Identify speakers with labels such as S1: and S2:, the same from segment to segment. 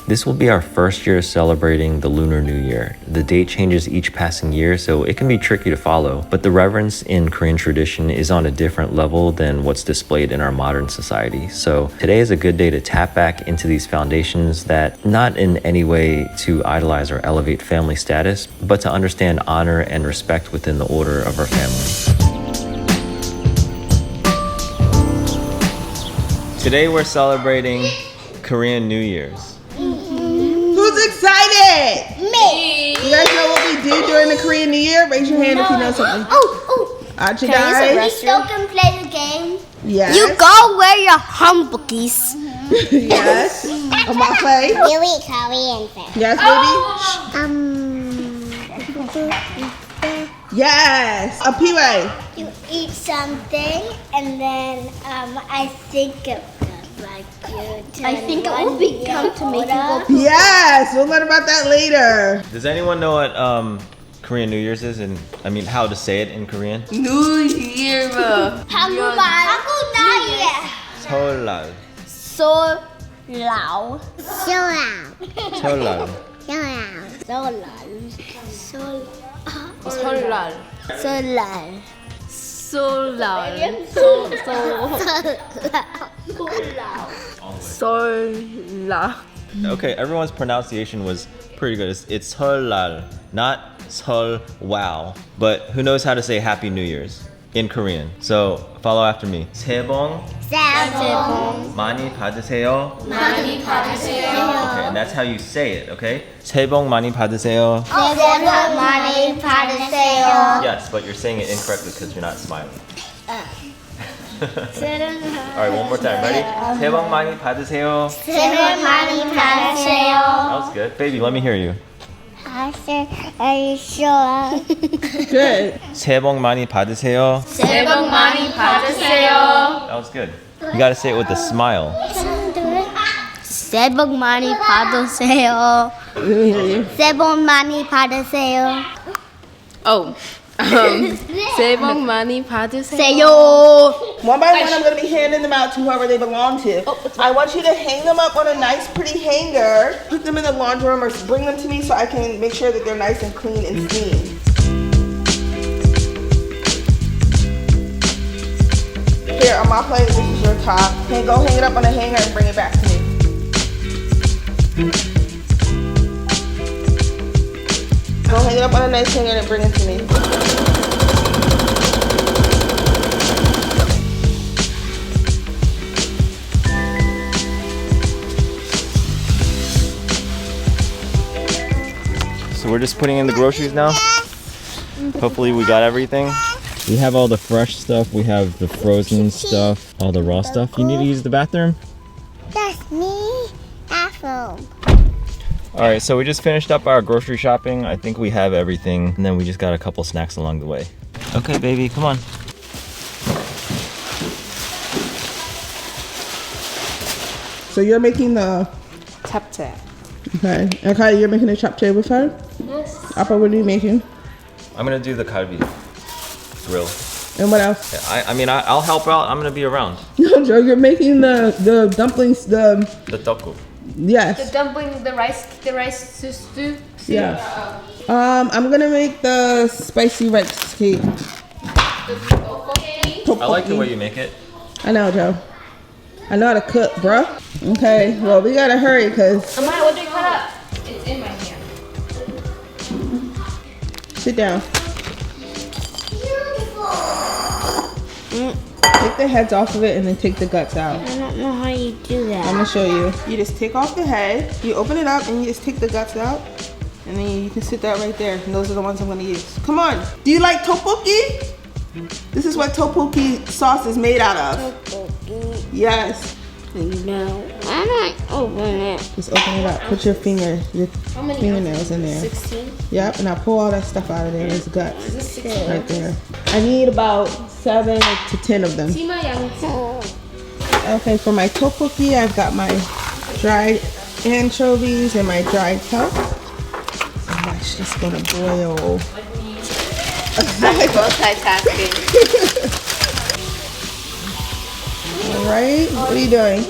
S1: This will be our first year celebrating the Lunar New Year. The date changes each passing year, so it can be tricky to follow, but the reverence in Korean tradition is on a different level than what's displayed in our modern society. So today is a good day to tap back into these foundations that not in any way to idolize or elevate family status, but to understand honor and respect within the order of our family. Today we're celebrating Korean New Year's.
S2: Who's excited?
S3: Me.
S2: You guys know what we do during the Korean New Year? Raise your hand if you know something. Aren't you
S3: Can I use a
S2: guys?
S3: restroom? You still can play the game.
S2: Yes.
S3: You go wear your Hanbokies.
S2: Yes. On my play.
S4: You eat Korean food.
S2: Yes, baby. Yes. A P-Way.
S4: You eat something and then I think it
S3: will become to make you go.
S2: Yes. We'll learn about that later.
S1: Does anyone know what Korean New Year's is, and I mean how to say it in Korean?
S2: New Year.
S3: 한국말.
S1: 설날.
S3: 솔라오.
S4: Show
S1: 설날. Okay, everyone's pronunciation was pretty good. It's 설날, not 설와우. But who knows how to say Happy New Year's in Korean? So follow after me. 새해 복 많이 받으세요. Okay, and that's how you say it, okay? 새해 복 많이 받으세요. Yes, but you're saying it incorrectly because you're not smiling. Alright, one more time. Ready? 새해 복 많이 받으세요. That was good. Baby, let me hear you.
S4: Are you sure?
S2: Good.
S1: 새해 복 많이 받으세요. That was good. You gotta say it with a smile.
S3: 새해 복 많이 받으세요.
S2: Let me hear you.
S3: 새해 복 많이 받으세요.
S5: 새해 복 많이 받으세요.
S3: 세요.
S2: One by one, I'm going to be handing them out to whoever they belong to. I want you to hang them up on a nice, pretty hanger. Put them in the laundry room or bring them to me so I can make sure that they're nice and clean and steamed. Here, on my plate, this is your top. Okay, go hang it up on a hanger and bring it back to me. Go hang it up on a nice hanger and bring it to me.
S1: So we're just putting in the groceries now. Hopefully we got everything. We have all the fresh stuff. We have the frozen stuff, all the raw stuff. You need to use the bathroom?
S4: That's me. Apple.
S1: Alright, so we just finished up our grocery shopping. I think we have everything. And then we just got a couple snacks along the way. Okay, baby, come on.
S2: So you're making the...
S5: 잡채.
S2: Okay. Okay, you're making the chapchae with her?
S5: Yes.
S2: Appa, what are you making?
S1: I'm gonna do the kalbi grill.
S2: And what else?
S1: Yeah, I mean, I'll help out. I'm gonna be around.
S2: No, Joe, you're making the dumplings,
S1: The tteokguk.
S2: yes.
S5: Dumpling, the rice stew.
S2: Yeah. I'm gonna make the spicy rice cake.
S1: I like the way you make it.
S2: I know, Joe. I know how to cook, bruh. Okay, well, we gotta hurry because...
S5: Amaya, what did you cut up? It's in my hand.
S2: Sit down. Take the heads off of it and then take the guts out.
S3: I don't know how you do
S2: I'm
S3: that.
S2: gonna show you. You just take off the head, you open it up, and you just take the guts out. And then you can sit that right there. And those are the ones I'm gonna use. Come on. Do you like tteokbokki? This is what tteokbokki sauce is made out of. Yes.
S3: No, I might open it.
S2: Just open it up. Put your fingernails in there.
S5: 16.
S2: Yep, and I pull all that stuff out of there. There's guts right there. I need about 7 to 10 of them.
S5: 치마 양치.
S2: Okay, for my tteokbokki, I've got my dried anchovies and my dried kelp. So that's just gonna boil.
S5: Multitasking.
S2: All right, what are you doing?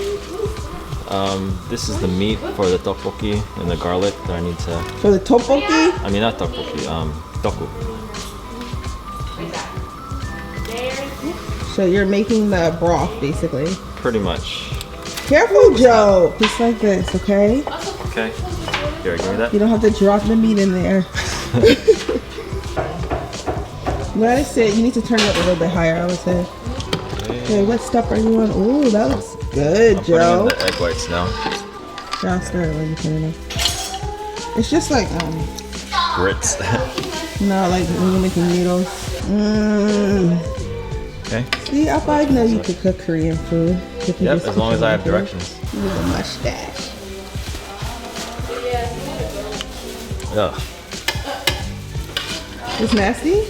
S1: This is the meat for the tteokbokki and the garlic that I need to.
S2: For the tteokbokki?
S1: I mean, not tteokbokki. Tteokgu.
S2: So you're making the broth, basically.
S1: Pretty much.
S2: Careful, Joe. Just like this, okay?
S1: Okay. Here, give me that.
S2: You don't have to drop the meat in there. Let it sit. You need to turn it up a little bit higher, I would say. Okay, what step are you on? Ooh, that looks good,
S1: I'm putting in
S2: Joe.
S1: the egg whites now.
S2: Yeah, stir it when you put it in. It's just like
S1: Grits.
S2: no, like when you're making noodles.
S1: Okay.
S2: See, I know you could cook Korean food. If you
S1: Yep,
S2: just
S1: as long as I have
S2: cook it.
S1: directions.
S2: Little mustache.
S1: Ugh.
S2: It's nasty?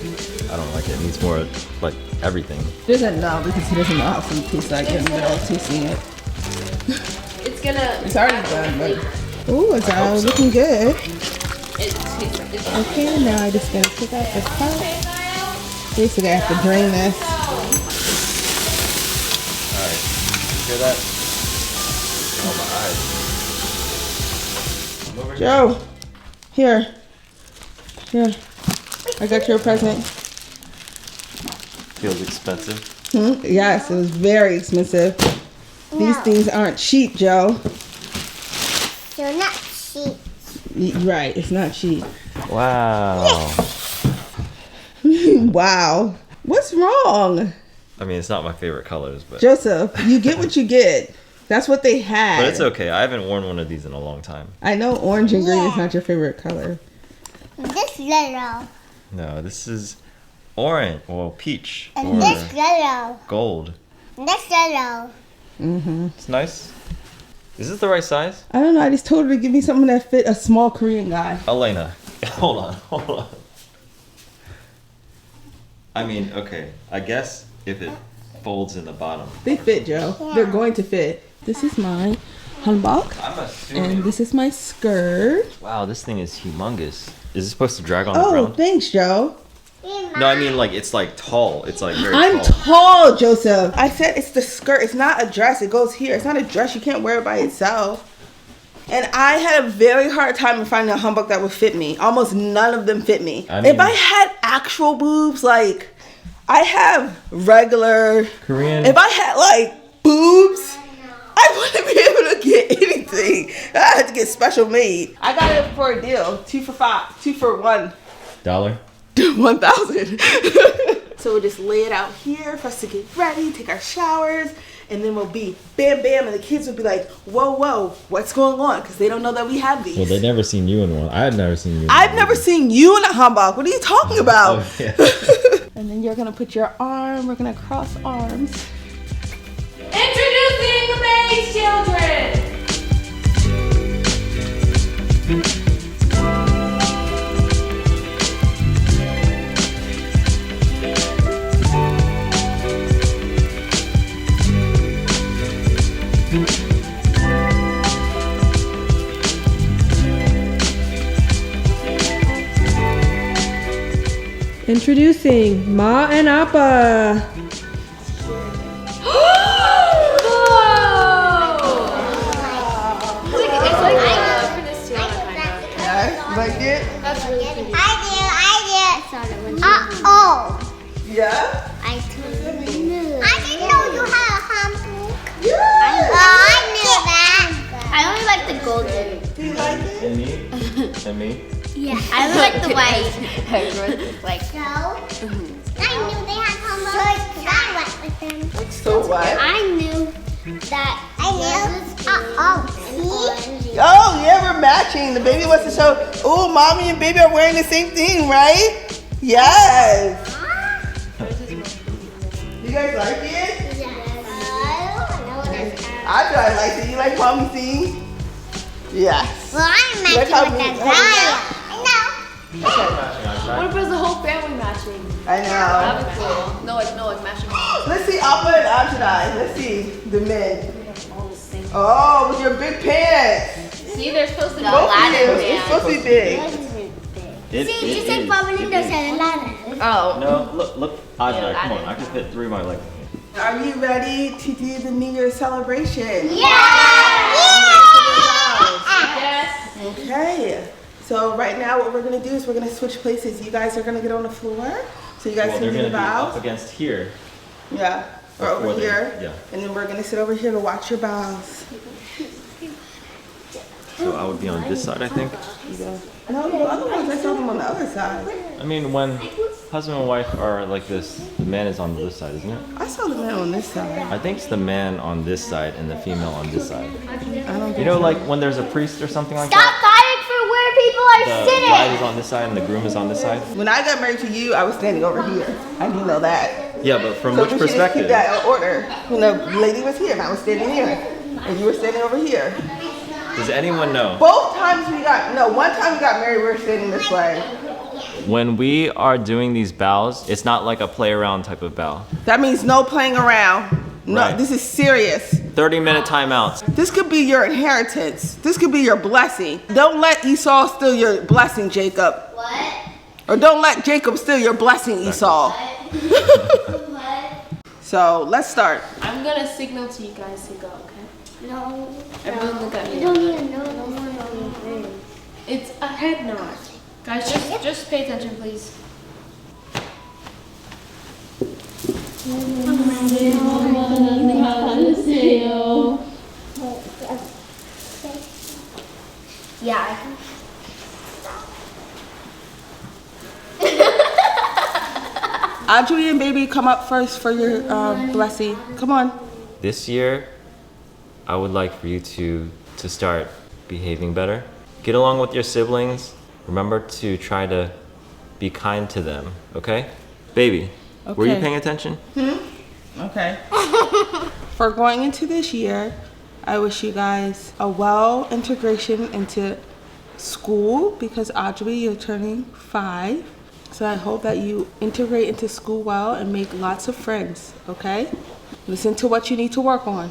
S1: I don't like it. It needs more, like, everything.
S2: Doesn't know because he doesn't know how food tastes like in the middle of tasting it.
S5: It's gonna.
S2: It's already done, but ooh, it's looking good. Okay, now I just gotta take out the top. Basically, I have to drain this.
S1: Alright. Hear that? Oh, my eyes.
S2: Joe, here. I got your present.
S1: Feels expensive.
S2: Yes, it was very expensive. These things aren't cheap, Joe.
S4: You're not cheap.
S2: Right, it's not cheap.
S1: Wow.
S2: Wow. What's wrong?
S1: I mean, it's not my favorite colors, but
S2: Joseph, you get what you get. That's what they had.
S1: it's okay. I haven't worn one of these in a long time.
S2: I know orange and green is not your favorite color.
S4: This yellow.
S1: No, this is orange or peach
S4: And
S1: or
S4: this yellow.
S1: gold.
S4: This yellow.
S1: It's nice. Is this the right size?
S2: I don't know. I just told her to give me something that fit a small Korean guy.
S1: Elena, hold on. I mean, okay. I guess if it folds in the bottom.
S2: They fit, Joe. They're going to fit. This is my Hanbok,
S1: I'm
S2: and
S1: assuming.
S2: this is my skirt.
S1: Wow, this thing is humongous. Is it supposed to drag on the
S2: Oh,
S1: ground?
S2: thanks, Joe.
S1: No, I mean like it's like tall. It's like very
S2: I'm
S1: tall.
S2: tall, Joseph. I said it's the skirt. It's not a dress. It goes here. It's not a dress. You can't wear it by itself. And I had a very hard time in finding a hanbok that would fit me. Almost none of them fit me.
S1: I mean-
S2: if I had actual boobs, like I have regular
S1: Korean.
S2: If I had like boobs, I wouldn't be able to get anything. I had to get special made. I got it for a deal. 2 for $5. 2 for $1.
S1: $1.
S2: 1,000. So we'll just lay it out here for us to get ready, take our showers, and then we'll be bam bam, and the kids will be like, whoa, what's going on? Because they don't know that we have these.
S1: Well, they've never seen you in one. I had never seen you.
S2: I've never seen you in a hanbok. What are you talking about?
S1: Oh, yeah.
S2: And then you're gonna put your arm. We're gonna cross arms.
S5: Introducing the May's children.
S2: Introducing Ma and Appa.
S5: It's like Princess Tiana kind of.
S2: Yeah, like it?
S5: That's really pretty.
S4: I did. Uh-oh.
S2: Yeah.
S4: I didn't know you had a handbook.
S2: Yeah.
S4: I knew that. I only like the golden.
S2: Do you like it?
S1: And me? And me?
S4: Yeah, I only like the white. Like so. I knew they had handbooks because I went with them.
S2: So what?
S4: I knew that. I knew. See?
S2: Oh, yeah, we're matching. The baby wants to show, oh, mommy and baby are wearing the same thing, right? Yes. You guys like it? I do. I like it. You like mommy things? Yes.
S4: Well, I'm matching
S2: Look how
S4: with
S2: we-
S4: that Zaya. I know.
S5: What if it was the whole family matching?
S2: I know.
S5: That'd be cool. No, like matching.
S2: Let's see Appa and Ajay. Let's see the men. Oh, with your big pants.
S5: See, they're supposed to be
S2: Both of you.
S5: Aladdin
S2: It's
S5: man.
S2: supposed to be big.
S5: Oh.
S1: No, look, Ajay, come on. I can fit 3 of my legs.
S2: Are you ready to do the New Year celebration?
S4: Yeah!
S2: Okay. So right now what we're gonna do is we're gonna switch places. You guys are gonna get on the floor. So you guys can do the vows.
S1: against here.
S2: Yeah. Or over here.
S1: Yeah.
S2: And then we're gonna sit over here to watch your vows.
S1: So I would be on this side, I think.
S2: No, the other ones I saw them on the other side.
S1: I mean, when husband and wife are like this, the man is on this side, isn't it?
S2: I saw the man on this side.
S1: I think it's the man on this side and the female on this side.
S2: I don't
S1: You know, like when there's a priest or something like
S4: Stop
S1: that.
S4: fighting for where people are
S1: The
S4: sitting.
S1: bride is on this side and the groom is on this side.
S2: When I got married to you, I was standing over here. I do know that.
S1: Yeah, but from
S2: So
S1: which
S2: we should just keep
S1: perspective?
S2: that in order. When the lady was here and I was standing here. And you were standing over here.
S1: Does anyone know?
S2: Both times one time we got married, we were standing this way.
S1: When we are doing these bows, it's not like a play around type of bow.
S2: That means no playing around. No,
S1: Right.
S2: This is serious.
S1: 30-minute timeouts.
S2: This could be your inheritance. This could be your blessing. Don't let Esau steal your blessing, Jacob.
S4: What?
S2: Or don't let Jacob steal your blessing, Esau. So let's start.
S5: I'm gonna signal to you guys to go, okay?
S3: No.
S5: Everyone look at
S3: I
S5: me.
S3: don't even know the one on the thing.
S5: It's a head nod. Guys, just pay attention, please.
S4: Yeah, I can.
S2: Audrey and baby, come up first for your blessing. Come on.
S1: This year, I would like for you to start behaving better. Get along with your siblings. Remember to try to be kind to them, okay? Baby, were you
S2: Okay.
S1: paying attention?
S2: Okay. For going into this year, I wish you guys a well integration into school because Audrey, you're turning 5. So I hope that you integrate into school well and make lots of friends, okay? Listen to what you need to work on.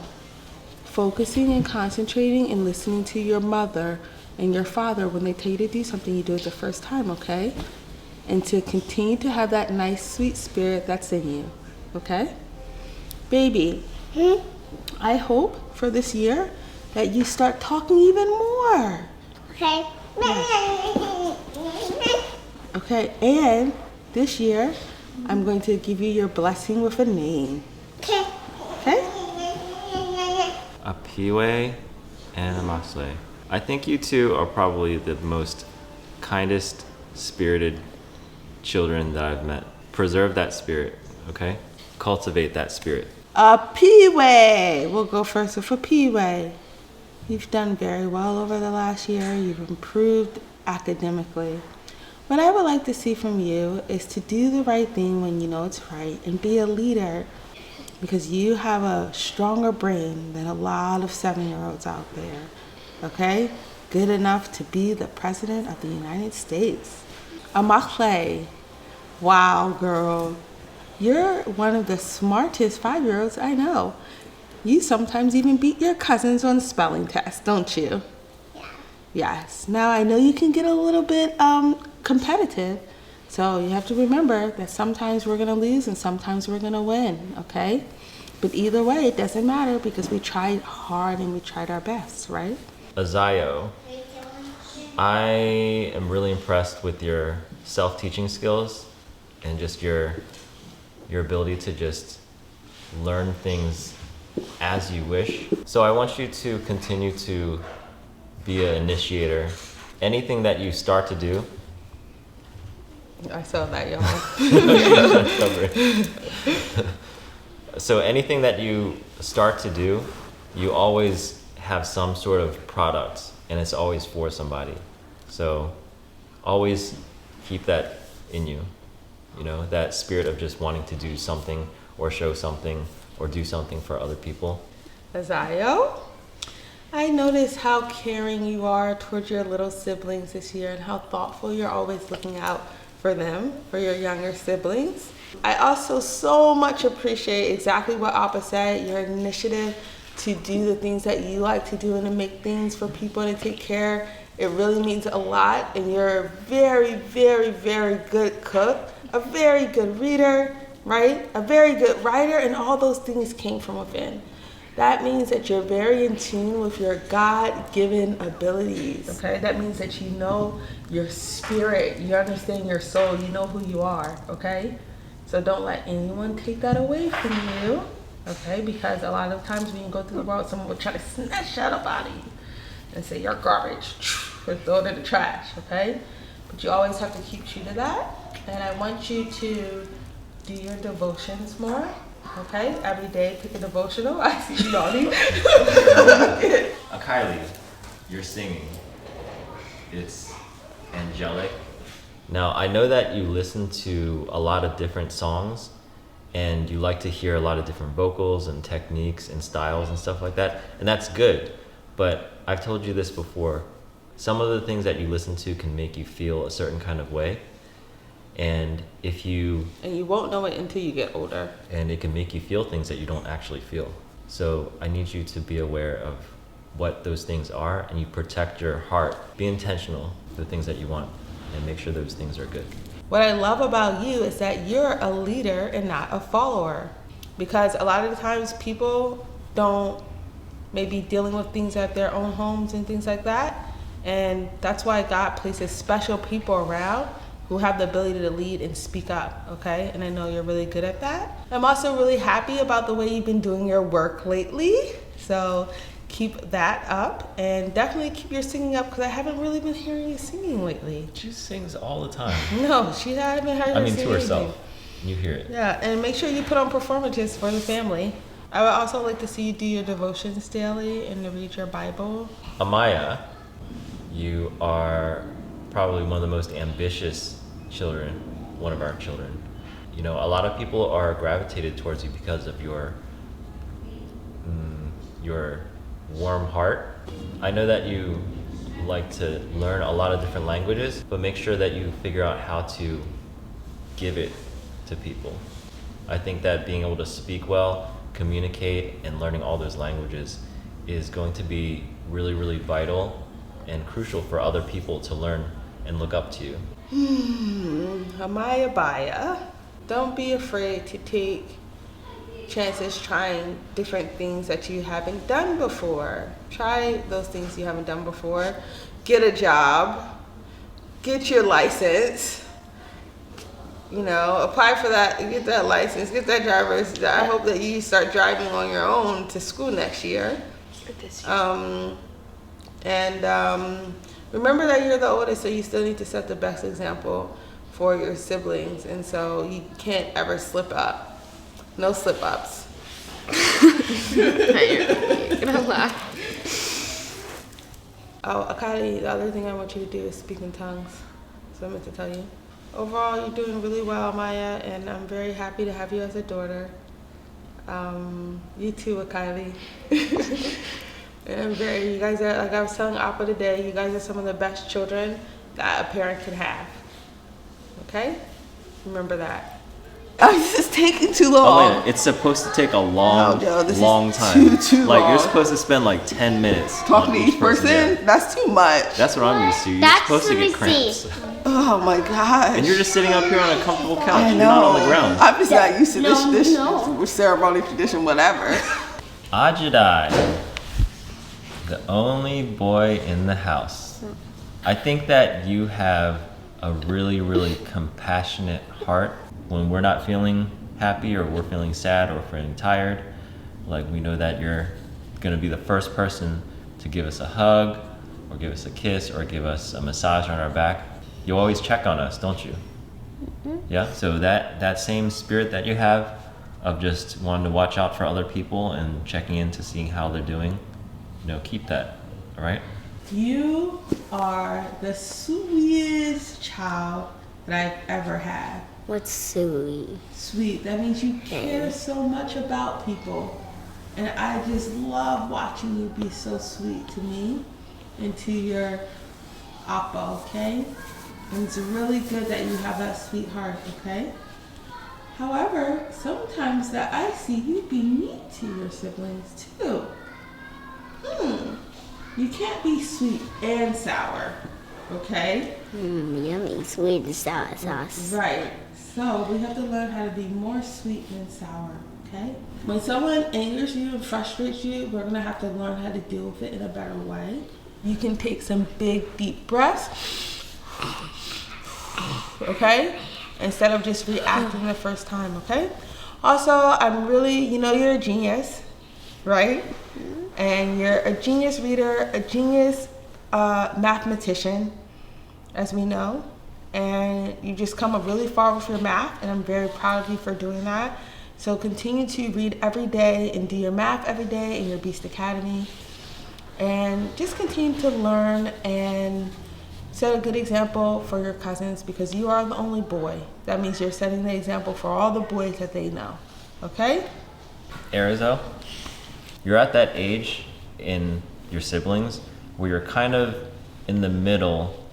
S2: Focusing and concentrating and listening to your mother and your father when they tell you to do something, you do it the first time, okay? And to continue to have that nice, sweet spirit that's in you, okay? Baby, I hope for this year that you start talking even more.
S4: Okay.
S2: Okay, and this year, I'm going to give you your blessing with a name.
S4: Okay.
S2: Okay?
S1: A Piwe and a Masle. I think you two are probably the most kindest spirited children that I've met. Preserve that spirit, okay? Cultivate that spirit.
S2: A Piwe. We'll go first with a Piwe. You've done very well over the last year. You've improved academically. What I would like to see from you is to do the right thing when you know it's right and be a leader because you have a stronger brain than a lot of 7-year-olds out there. Okay? Good enough to be the president of the United States. Amakle. Wow, girl. You're one of the smartest 5-year-olds I know. You sometimes even beat your cousins on spelling tests, don't you?
S4: Yeah.
S2: Yes. Now I know you can get a little bit competitive, so you have to remember that sometimes we're gonna lose and sometimes we're gonna win, okay? But either way, it doesn't matter because we tried hard and we tried our best, right?
S1: Azayo, I am really impressed with your self-teaching skills and just your ability to just learn things as you wish. So I want you to continue to be an initiator. Anything that you start to do.
S2: I saw that, y'all.
S1: So anything that you start to do, you always have some sort of product and it's always for somebody. So always keep that in you, you know, that spirit of just wanting to do something or show something or do something for other people.
S2: Azayo, I notice how caring you are towards your little siblings this year and how thoughtful you're always looking out for them, for your younger siblings. I also so much appreciate exactly what Appa said, your initiative to do the things that you like to do and to make things for people to take care. It really means a lot, and you're a very, very, very good cook, a very good reader, right? A very good writer, and all those things came from within. That means that you're very in tune with your God-given abilities, okay? That means that you know your spirit, you understand your soul, you know who you are, okay? So don't let anyone take that away from you, okay? Because a lot of times when you go through the world, someone will try to snatch that up out of you and say, you're garbage, or throw it in the trash, okay? But you always have to keep true to that. And I want you to do your devotions more, okay? Every day, pick a devotional. I see you yawning.
S1: Kylie, you're singing. It's angelic. Now, I know that you listen to a lot of different songs and you like to hear a lot of different vocals and techniques and styles and stuff like that, and that's good. But I've told you this before, some of the things that you listen to can make you feel a certain kind of way. And you won't know it until you get older. And it can make you feel things that you don't actually feel. So I need you to be aware of what those things are, and you protect your heart. Be intentional with the things that you want and make sure those things are good.
S2: What I love about you is that you're a leader and not a follower. Because a lot of the times people don't maybe dealing with things at their own homes and things like that. And that's why God places special people around who have the ability to lead and speak up, okay? And I know you're really good at that. I'm also really happy about the way you've been doing your work lately. So keep that up, and definitely keep your singing up, because I haven't really been hearing you singing lately.
S1: She sings all the time.
S2: No, she hasn't heard her singing.
S1: To herself. You hear it.
S2: Yeah, and make sure you put on performances for the family. I would also like to see you do your devotions daily and to read your Bible.
S1: Amaya, you are probably one of the most ambitious children, one of our children. You know, a lot of people are gravitated towards you because of your warm heart. I know that you like to learn a lot of different languages, but make sure that you figure out how to give it to people. I think that being able to speak well, communicate, and learning all those languages is going to be really, really vital and crucial for other people to learn and look up to you.
S2: Amaya Baya, don't be afraid to take chances trying different things that you haven't done before. Try those things you haven't done before. Get a job, get your license, you know, apply for that, get that license, get that driver's. I hope that you start driving on your own to school next year. Remember that you're the oldest, so you still need to set the best example for your siblings, and so you can't ever slip up. No slip ups.
S5: You're gonna laugh.
S2: Oh, Akali, the other thing I want you to do is speak in tongues. So I meant to tell you. Overall, you're doing really well, Maya, and I'm very happy to have you as a daughter. You too, Akali. And you guys are, like I was telling Appa today, you guys are some of the best children that a parent can have. Okay? Remember that. Oh, this is taking too long.
S1: Oh, wait, it's supposed to take a long time.
S2: Too
S1: like,
S2: long.
S1: you're supposed to spend like 10 minutes
S2: talking to each person?
S1: Yeah.
S2: That's too much.
S1: That's what I'm used to. You're supposed to get cramps.
S2: Oh my gosh.
S1: And you're just sitting up here on a comfortable couch.
S2: I know.
S1: You're not on the ground.
S2: I'm just not used to this ceremony, tradition, whatever.
S1: Ajidai, the only boy in the house. I think that you have a really, really compassionate heart. When we're not feeling happy, or we're feeling sad, or feeling tired, like, we know that you're gonna be the first person to give us a hug, or give us a kiss, or give us a massage on our back. You always check on us, don't you? Mm-hmm. Yeah, so that same spirit that you have of just wanting to watch out for other people and checking in to seeing how they're doing, you know, keep that, all right?
S2: You are the sweetest child that I've ever had.
S3: What's sweet?
S2: Sweet, that means you care so much about people. And I just love watching you be so sweet to me and to your Appa, okay? And it's really good that you have that sweet heart, okay? However, sometimes that I see you be mean to your siblings too. You can't be sweet and sour, okay?
S3: Yummy, sweet and sour sauce.
S2: Right. So we have to learn how to be more sweet than sour, Okay? When someone angers you and frustrates you, we're gonna have to learn how to deal with it in a better way. You can take some big, deep breaths, okay? Instead of just reacting the first time, okay? Also, I'm really, you're a genius, right? And you're a genius reader, a genius mathematician, as we know. And you just come up really far with your math, and I'm very proud of you for doing that. So continue to read every day and do your math every day in your Beast Academy. And just continue to learn and set a good example for your cousins, because you are the only boy. That means you're setting the example for all the boys that they know. Okay?
S1: Arizo, you're at that age in your siblings where you're kind of in the middle,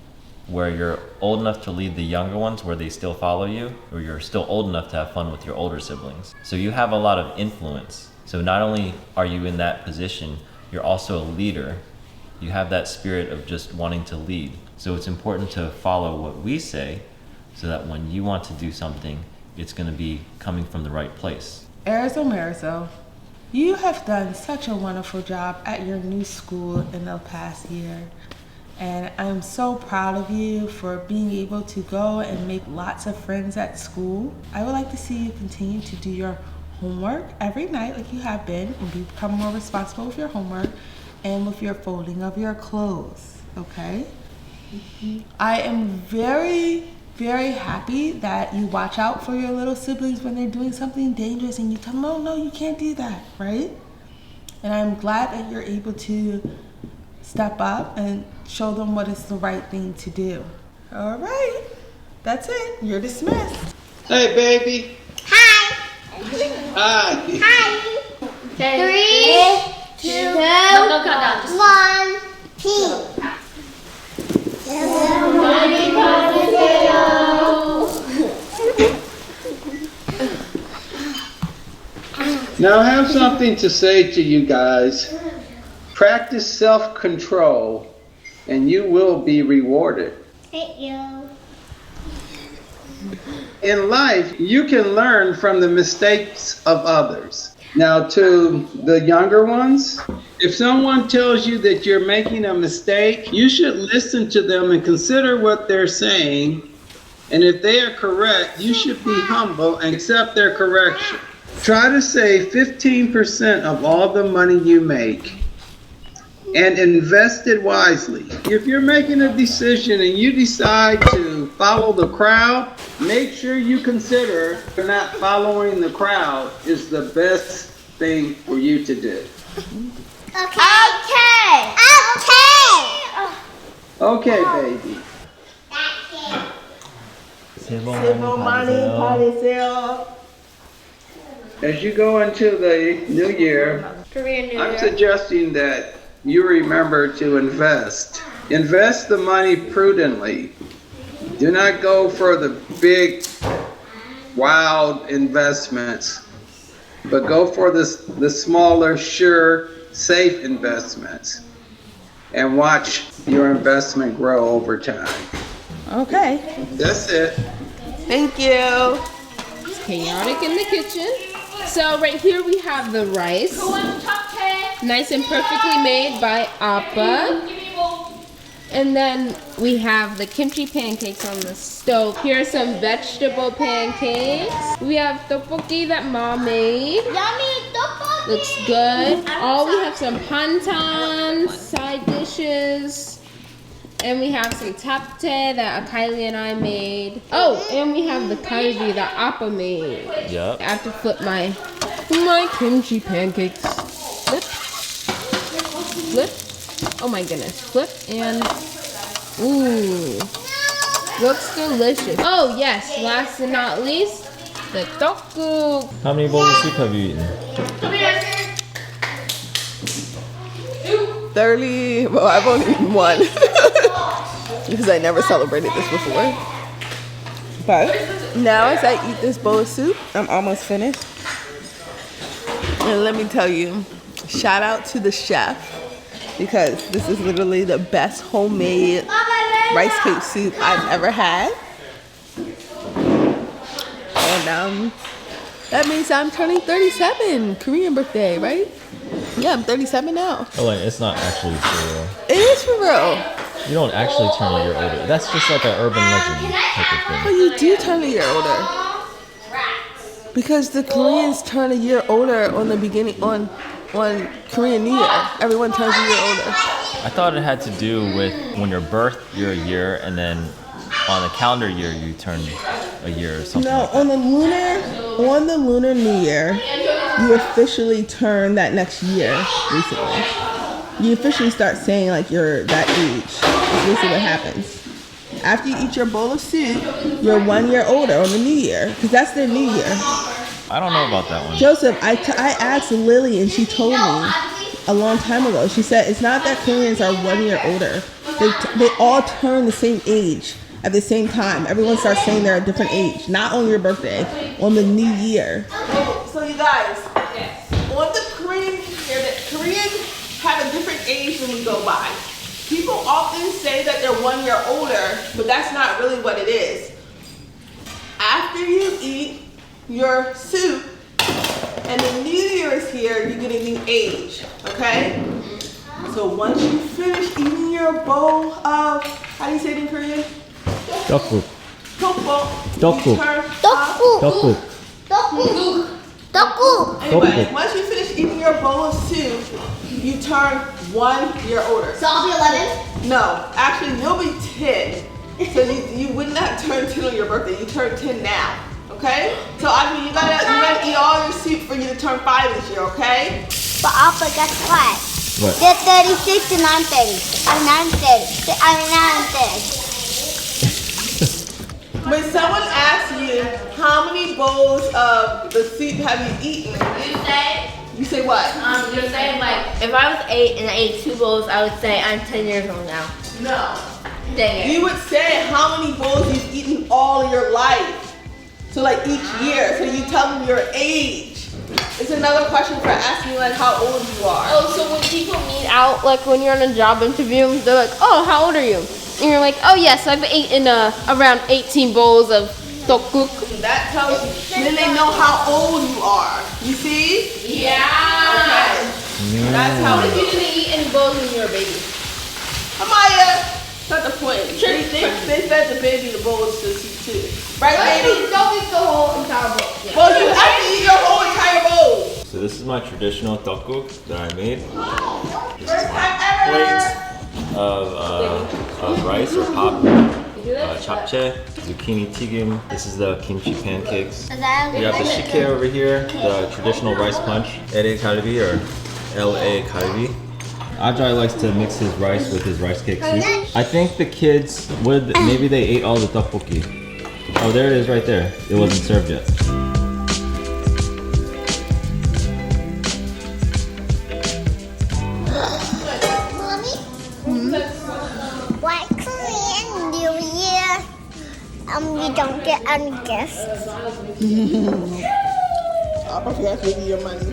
S1: where you're old enough to lead the younger ones where they still follow you, or you're still old enough to have fun with your older siblings. So you have a lot of influence. So not only are you in that position, you're also a leader. You have that spirit of just wanting to lead. So it's important to follow what we say so that when you want to do something, it's going to be coming from the right place.
S2: Marizo, you have done such a wonderful job at your new school in the past year. And I'm so proud of you for being able to go and make lots of friends at school. I would like to see you continue to do your homework every night like you have been, and become more responsible with your homework and with your folding of your clothes, okay? I am very, very happy that you watch out for your little siblings when they're doing something dangerous and you tell them, oh no, you can't do that, right? And I'm glad that you're able to step up and show them what is the right thing to do. All right, that's it. You're dismissed.
S6: Hey, baby.
S4: Hi.
S6: Hi.
S4: Hi.
S5: Okay.
S4: 3, 2,
S5: No, count down. Just
S4: 1, peace.
S6: Now I have something to say to you guys. Practice self-control and you will be rewarded.
S4: Thank you.
S6: In life, you can learn from the mistakes of others. Now to the younger ones, if someone tells you that you're making a mistake, you should listen to them and consider what they're saying. And if they are correct, you should be humble and accept their correction. Try to save 15% of all the money you make and invest it wisely. If you're making a decision and you decide to follow the crowd, make sure you consider not following the crowd is the best thing for you to do.
S4: Okay.
S6: Okay, baby.
S2: Civil money, party sale.
S6: As you go into the new year,
S5: Korean New
S6: I'm
S5: Year.
S6: suggesting that you remember to invest. Invest the money prudently. Do not go for the big, wild investments, but go for the smaller, sure, safe investments, and watch your investment grow over time.
S2: Okay.
S6: That's it.
S2: Thank you.
S7: Chaotic in the kitchen. So right here we have the rice, nice and perfectly made by Appa. And then we have the kimchi pancakes on the stove. Here are some vegetable pancakes. We have tteokbokki that Mom made.
S4: Yummy tteokbokki.
S7: Looks good. Oh, we have some pantan side dishes. And we have some tapte that Kylie and I made. Oh, and we have the curry that Appa made.
S1: Yep.
S7: I have to flip my kimchi pancakes. Flip. Flip. Oh my goodness. Flip and ooh. Looks delicious. Oh yes, last and not least, the toku.
S1: How many bowls of soup have you eaten?
S2: 30, well, I've only eaten one because I never celebrated this before. But now as I eat this bowl of soup, I'm almost finished. And let me tell you, shout out to the chef, because this is literally the best homemade rice cake soup I've ever had. And That means I'm turning 37. Korean birthday, right? Yeah, I'm 37 now.
S1: Oh wait, it's not actually true.
S2: It is for real.
S1: You don't actually turn a year older. That's just like an urban legend type of
S2: But
S1: thing.
S2: you do turn a year older. Because the Koreans turn a year older on the beginning on Korean New Year. Everyone turns a year older.
S1: I thought it had to do with when you're birthed, you're a year, and then on the calendar year you turn a year or something.
S2: No,
S1: like
S2: on the Lunar New Year, you officially turn that next year recently. You officially start saying like you're that age. That's basically what happens. After you eat your bowl of soup, you're 1 year older on the New Year, because that's their New Year.
S1: I don't know about that one.
S2: Joseph, I asked Lily and she told me a long time ago. She said it's not that Koreans are 1 year older. They all turn the same age at the same time. Everyone starts saying they're a different age, not on your birthday, on the New Year. So you guys, on the Korean New Year, the Koreans have a different age when we go by. People often say that they're 1 year older, but that's not really what it is. After you eat your soup and the New Year is here, you get a new age, okay? So once you finish eating your bowl of, how do you say it in Korean?
S1: Dokuk.
S2: Tteokbokki.
S1: Dokuk.
S2: You turn
S1: Dokuk.
S2: Anyway, once you finish eating your bowl of soup, you turn 1 year older.
S4: So I'll be 11?
S2: No, actually you'll be 10. So you would not turn 10 on your birthday. You turn 10 now, okay? So I mean, you gotta eat all your soup for you to turn 5 this year, okay?
S4: But Alpha, guess what?
S1: What?
S4: They're 36 and I'm 30. I'm 30. I'm 30.
S2: When someone asks you how many bowls of the soup have you eaten, you say what?
S5: You're saying like, if I was 8 and I ate 2 bowls, I would say I'm 10 years old now.
S2: No.
S5: Dang it.
S2: You would say how many bowls you've eaten all your life. So like each year, so you tell them your age. It's another question for asking like how old you are.
S7: Oh, so when people meet out, like when you're on a job interview, they're like, oh, how old are you? And you're like, oh yes, I've eaten around 18 bowls of tteokguk.
S2: That tells you. Then they know how old you are. You see?
S7: Yeah.
S2: Okay. That's how
S7: What
S2: it
S7: if you
S2: goes.
S7: didn't eat any bowls when you were a baby?
S2: Amaya, that's not the point. They fed the baby the bowls to see too. Right, baby?
S7: Don't eat the whole entire bowl. Yeah.
S2: Well, you have to eat your whole entire bowl.
S1: So this is my traditional tteokguk that I made. This is
S2: First
S1: my
S2: time ever.
S1: plate of rice or pop, japchae, zucchini tigim. This is the kimchi pancakes. We have the shike over here, the traditional rice punch, LA karibi or LA karibi. Ajay likes to mix his rice with his rice cake soup. I think the kids maybe they ate all the tteokbokki. Oh, there it is right there. It wasn't served yet.
S4: Mommy? Why Korean New Year? You don't get any gifts.
S2: I'll probably have to give you your money.